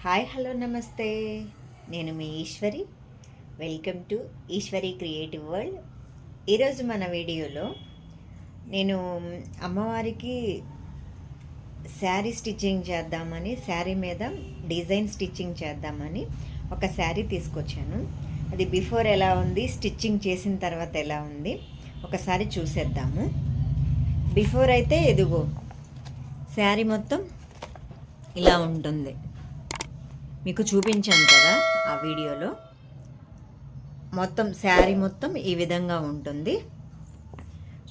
Hi hello నమస్తే. నేను మీ Eswari. Welcome to Eswari creative world. ఈరోజు మన వీడియోలో నేను అమ్మవారికి శారీ స్టిచ్చింగ్ చేద్దామని, శారీ మీద డిజైన్ స్టిచ్చింగ్ చేద్దామని ఒక శారీ తీసుకొచ్చాను. అది బిఫోర్ ఎలా ఉంది, స్టిచ్చింగ్ చేసిన తర్వాత ఎలా ఉంది ఒకసారి చూసేద్దాము. బిఫోర్ అయితే ఎదుగో శారీ మొత్తం ఇలా ఉంటుంది, మీకు చూపించాను కదా ఆ వీడియోలో. మొత్తం శారీ మొత్తం ఈ విధంగా ఉంటుంది.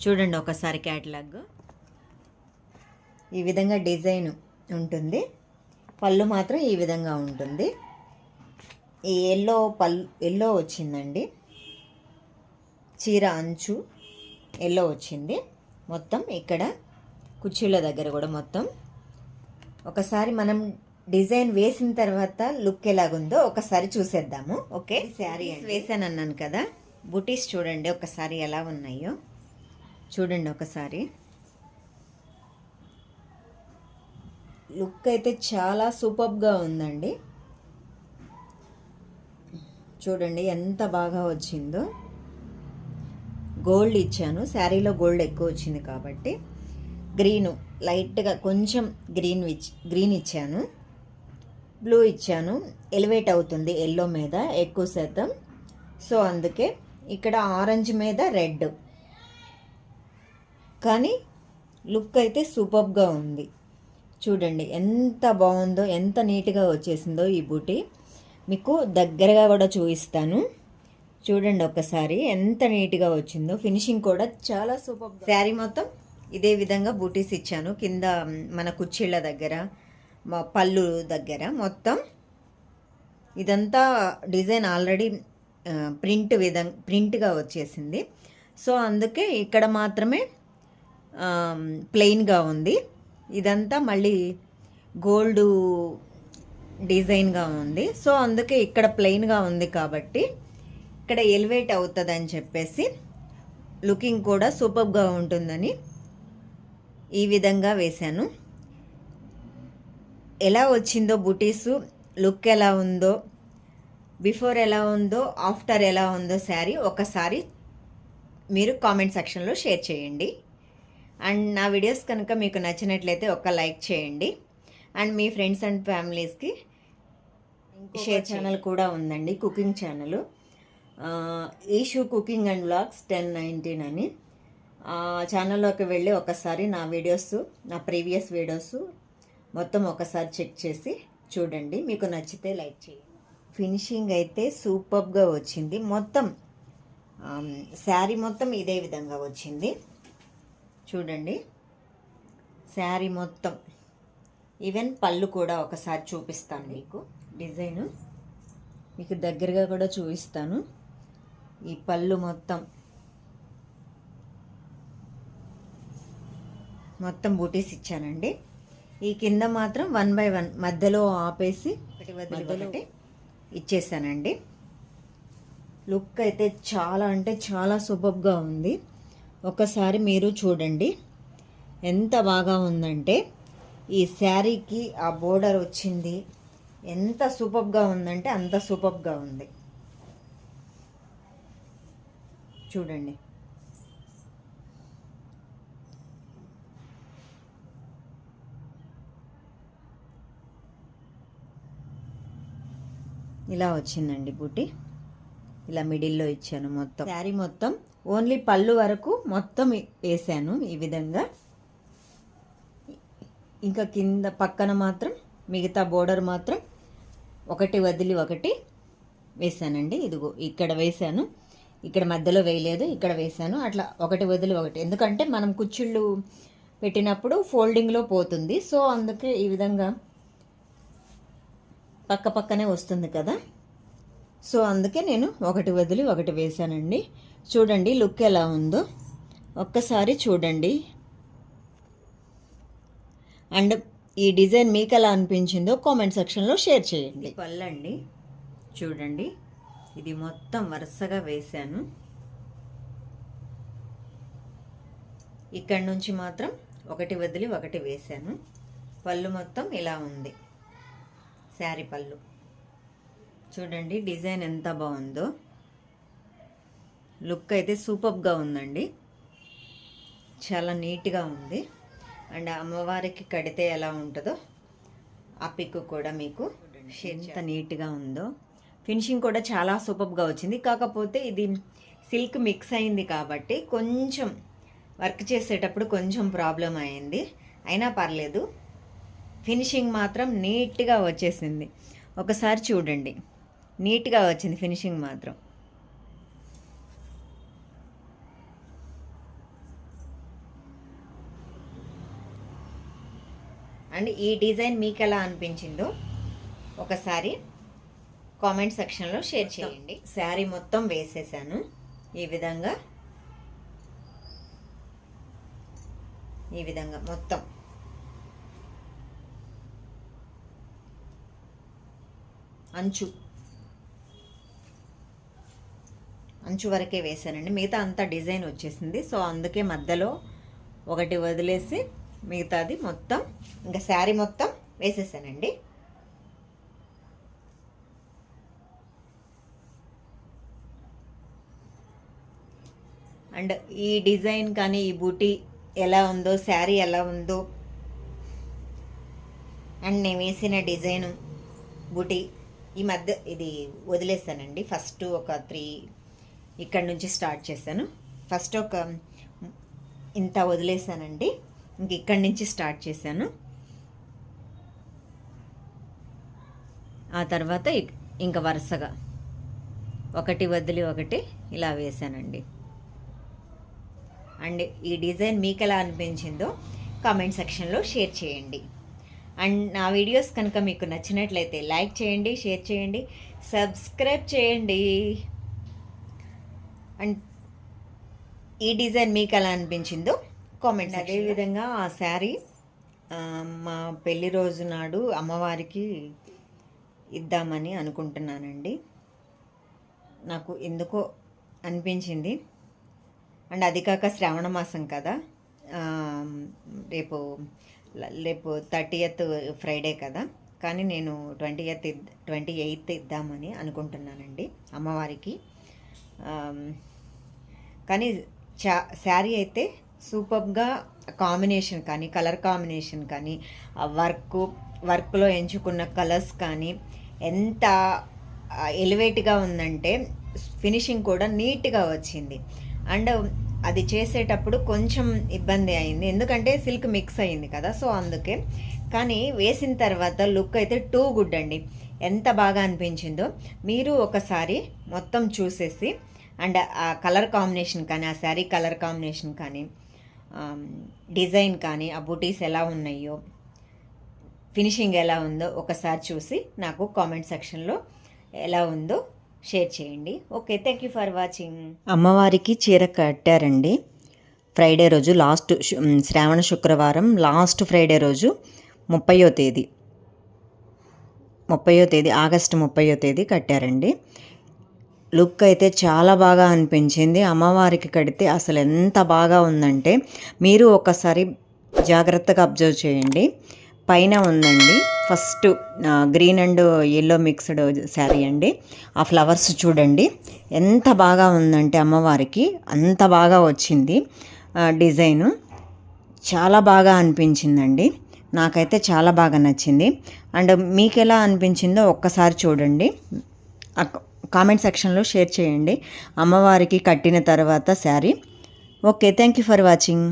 చూడండి ఒకసారి క్యాటలాగ్. ఈ విధంగా డిజైన్ ఉంటుంది. పళ్ళు మాత్రం ఈ విధంగా ఉంటుంది. ఈ ఎల్లో వచ్చిందండి. చీర అంచు ఎల్లో వచ్చింది. మొత్తం ఇక్కడ కుర్చీల దగ్గర కూడా మొత్తం ఒకసారి మనం డిజైన్ వేసిన తర్వాత లుక్ ఎలాగుందో ఒకసారి చూసేద్దాము. ఓకే, శారీ వేసాను అన్నాను కదా, బుటీస్ చూడండి ఒకసారి ఎలా ఉన్నాయో చూడండి. ఒకసారి లుక్ అయితే చాలా సూపర్గా ఉందండి. చూడండి ఎంత బాగా వచ్చిందో. గోల్డ్ ఇచ్చాను, శారీలో గోల్డ్ ఎక్కువ వచ్చింది కాబట్టి. గ్రీను లైట్గా కొంచెం గ్రీన్ ఇచ్చాను. బ్లూ ఇచ్చాను, ఎలివేట్ అవుతుంది ఎల్లో మీద ఎక్కువ శాతం. సో అందుకే ఇక్కడ ఆరెంజ్ మీద రెడ్. కానీ లుక్ అయితే సూపర్గా ఉంది. చూడండి ఎంత బాగుందో, ఎంత నీట్గా వచ్చేసిందో ఈ బూటీ. మీకు దగ్గరగా కూడా చూపిస్తాను. చూడండి ఒకసారి ఎంత నీట్గా వచ్చిందో. ఫినిషింగ్ కూడా చాలా సూపర్. శారీ మొత్తం ఇదే విధంగా బూటీస్ ఇచ్చాను. కింద మన కుర్చీళ్ళ దగ్గర, మా పళ్ళు దగ్గర మొత్తం ఇదంతా డిజైన్ ఆల్రెడీ ప్రింట్గా వచ్చేసింది. సో అందుకే ఇక్కడ మాత్రమే ప్లెయిన్గా ఉంది. ఇదంతా మళ్ళీ గోల్డ్ డిజైన్గా ఉంది. సో అందుకే ఇక్కడ ప్లెయిన్గా ఉంది కాబట్టి ఇక్కడ ఎలివేట్ అవుతుంది అని చెప్పేసి, లుకింగ్ కూడా సూపర్గా ఉంటుందని ఈ విధంగా వేశాను. ఎలా వచ్చిందో బుటీసు, లుక్ ఎలా ఉందో, బిఫోర్ ఎలా ఉందో, ఆఫ్టర్ ఎలా ఉందో శారీ ఒకసారి మీరు కామెంట్ సెక్షన్లో షేర్ చేయండి. అండ్ నా వీడియోస్ కనుక మీకు నచ్చినట్లయితే ఒక లైక్ చేయండి. అండ్ మీ ఫ్రెండ్స్ అండ్ ఫ్యామిలీస్కి షేర్. ఛానల్ కూడా ఉందండి, cooking channel, Eshu cooking and vlogs 1019 అని. ఛానల్లోకి వెళ్ళి ఒకసారి నా వీడియోస్, నా ప్రీవియస్ వీడియోస్ మొత్తం ఒకసారి చెక్ చేసి చూడండి. మీకు నచ్చితే లైక్ చేయండి. ఫినిషింగ్ అయితే సూపర్గా వచ్చింది. మొత్తం శారీ మొత్తం ఇదే విధంగా వచ్చింది. చూడండి శారీ మొత్తం. ఈవెన్ పళ్ళు కూడా ఒకసారి చూపిస్తాను మీకు. డిజైను మీకు దగ్గరగా కూడా చూపిస్తాను. ఈ పళ్ళు మొత్తం బూటీస్ ఇచ్చానండి. ఈ కింద మాత్రం 1 by 1 మధ్యలో ఆపేసి ఒకటి ఇచ్చేసానండి. లుక్ అయితే చాలా అంటే చాలా సూపర్గా ఉంది. ఒకసారి మీరు చూడండి ఎంత బాగా ఉందంటే. ఈ శారీకి ఆ బోర్డర్ వచ్చింది, ఎంత సూపర్గా ఉందంటే అంత సూపర్గా ఉంది. చూడండి ఇలా వచ్చిందండి బూటీ. ఇలా మిడిల్లో ఇచ్చాను. మొత్తం శారీ మొత్తం ఓన్లీ పళ్ళు వరకు మొత్తం వేసాను ఈ విధంగా. ఇంకా కింద పక్కన మాత్రం మిగతా బోర్డర్ మాత్రం ఒకటి వదిలి ఒకటి వేసానండి. ఇదిగో ఇక్కడ వేసాను, ఇక్కడ మధ్యలో వేయలేదు, ఇక్కడ వేసాను. అట్లా ఒకటి వదిలి ఒకటి, ఎందుకంటే మనం కుచ్చిళ్ళు పెట్టినప్పుడు ఫోల్డింగ్లో పోతుంది. సో అందుకే ఈ విధంగా పక్క పక్కనే వస్తుంది కదా. సో అందుకే నేను ఒకటి వదిలి ఒకటి వేసానండి. చూడండి లుక్ ఎలా ఉందో ఒక్కసారి చూడండి. అండ్ ఈ డిజైన్ మీకు ఎలా అనిపించిందో కామెంట్ సెక్షన్లో షేర్ చేయండి. పళ్ళండి చూడండి, ఇది మొత్తం వరుసగా వేసాను. ఇక్కడ నుంచి మాత్రం ఒకటి వదిలి ఒకటి వేసాను. పళ్ళు మొత్తం ఇలా ఉంది. శారీ పళ్ళు చూడండి, డిజైన్ ఎంత బాగుందో. లుక్ అయితే సూపర్గా ఉందండి, చాలా నీట్గా ఉంది. అండ్ అమ్మవారికి కడితే ఎలా ఉంటుందో ఆ పిక్ కూడా మీకు ఎంత నీట్గా ఉందో. ఫినిషింగ్ కూడా చాలా సూపర్గా వచ్చింది. కాకపోతే ఇది సిల్క్ మిక్స్ అయింది కాబట్టి కొంచెం వర్క్ చేసేటప్పుడు కొంచెం ప్రాబ్లం అయింది. అయినా పర్లేదు, ఫినిషింగ్ మాత్రం నీట్గా వచ్చేసింది. ఒకసారి చూడండి, నీట్గా వచ్చింది ఫినిషింగ్ మాత్రం. అండ్ ఈ డిజైన్ మీకు ఎలా అనిపించిందో ఒకసారి కామెంట్ సెక్షన్లో షేర్ చేయండి. శారీ మొత్తం వేసేసాను ఈ విధంగా మొత్తం. అంచు వరకే వేసానండి, మిగతా అంతా డిజైన్ వచ్చేసింది. సో అందుకే మధ్యలో ఒకటి వదిలేసి మిగతాది మొత్తం ఇంకా శారీ మొత్తం వేసేసానండి. అండ్ ఈ డిజైన్ కానీ ఈ బూటీ ఎలా ఉందో, శారీ ఎలా ఉందో, అండ్ నేను వేసిన డిజైను బూటీ ఈ మధ్య ఇది వదిలేసానండి. ఫస్ట్ ఒక 3 ఇక్కడ నుంచి స్టార్ట్ చేశాను. ఫస్ట్ ఒక ఇంత వదిలేసానండి, ఇంక ఇక్కడి నుంచి స్టార్ట్ చేశాను. ఆ తర్వాత ఇంకా వరుసగా ఒకటి వదిలి ఒకటి ఇలా వేసానండి. అండ్ ఈ డిజైన్ మీకు ఎలా అనిపించిందో కామెంట్ సెక్షన్లో షేర్ చేయండి. అండ్ నా వీడియోస్ కనుక మీకు నచ్చినట్లయితే లైక్ చేయండి, షేర్ చేయండి, సబ్స్క్రైబ్ చేయండి. అండ్ ఈ డిజైన్ మీకు ఎలా అనిపించిందో కామెంట్. అదేవిధంగా ఆ శారీ మా పెళ్లి రోజు నాడు అమ్మవారికి ఇద్దామని అనుకుంటున్నానండి. నాకు ఎందుకో అనిపించింది. అండ్ అది కాక శ్రావణ మాసం కదా, రేపు 30th ఫ్రైడే కదా, కానీ నేను 28th ఇద్దామని అనుకుంటున్నానండి అమ్మవారికి. కానీ శారీ అయితే సూపర్గా కాంబినేషన్ కానీ, కలర్ కాంబినేషన్ కానీ, వర్క్లో ఎంచుకున్న కలర్స్ కానీ ఎంత ఎలివేట్గా ఉందంటే ఫినిషింగ్ కూడా నీట్గా వచ్చింది. అండ్ అది చేసేటప్పుడు కొంచెం ఇబ్బంది అయింది, ఎందుకంటే సిల్క్ మిక్స్ అయింది కదా, సో అందుకే. కానీ వేసిన తర్వాత లుక్ అయితే టూ గుడ్ అండి. ఎంత బాగా అనిపించిందో మీరు ఒకసారి మొత్తం చూసేసి, అండ్ ఆ కలర్ కాంబినేషన్ కానీ, ఆ శారీ కలర్ కాంబినేషన్ కానీ, డిజైన్ కానీ, ఆ బూటీస్ ఎలా ఉన్నాయో, ఫినిషింగ్ ఎలా ఉందో ఒకసారి చూసి నాకు కామెంట్ సెక్షన్లో ఎలా ఉందో షేర్ చేయండి. Okay, thank you for watching. అమ్మవారికి చీర కట్టారండి ఫ్రైడే రోజు, లాస్ట్ శ్రావణ శుక్రవారం లాస్ట్ ఫ్రైడే రోజు 30వ తేదీ ఆగస్టు 30వ తేదీ కట్టారండి. లుక్ అయితే చాలా బాగా అనిపించింది. అమ్మవారికి కడితే అసలు ఎంత బాగా ఉందంటే మీరు ఒకసారి జాగ్రత్తగా అబ్జర్వ్ చేయండి. పైన ఉందండి first green and yellow mixed sari అండి. ఆ ఫ్లవర్స్ చూడండి ఎంత బాగా ఉందంటే అమ్మవారికి అంత బాగా వచ్చింది డిజైను. చాలా బాగా అనిపించిందండి, నాకైతే చాలా బాగా నచ్చింది. అండ్ మీకు ఎలా అనిపించిందో ఒక్కసారి చూడండి, కామెంట్ సెక్షన్లో షేర్ చేయండి అమ్మవారికి కట్టిన తర్వాత sari. Okay, thank you for watching.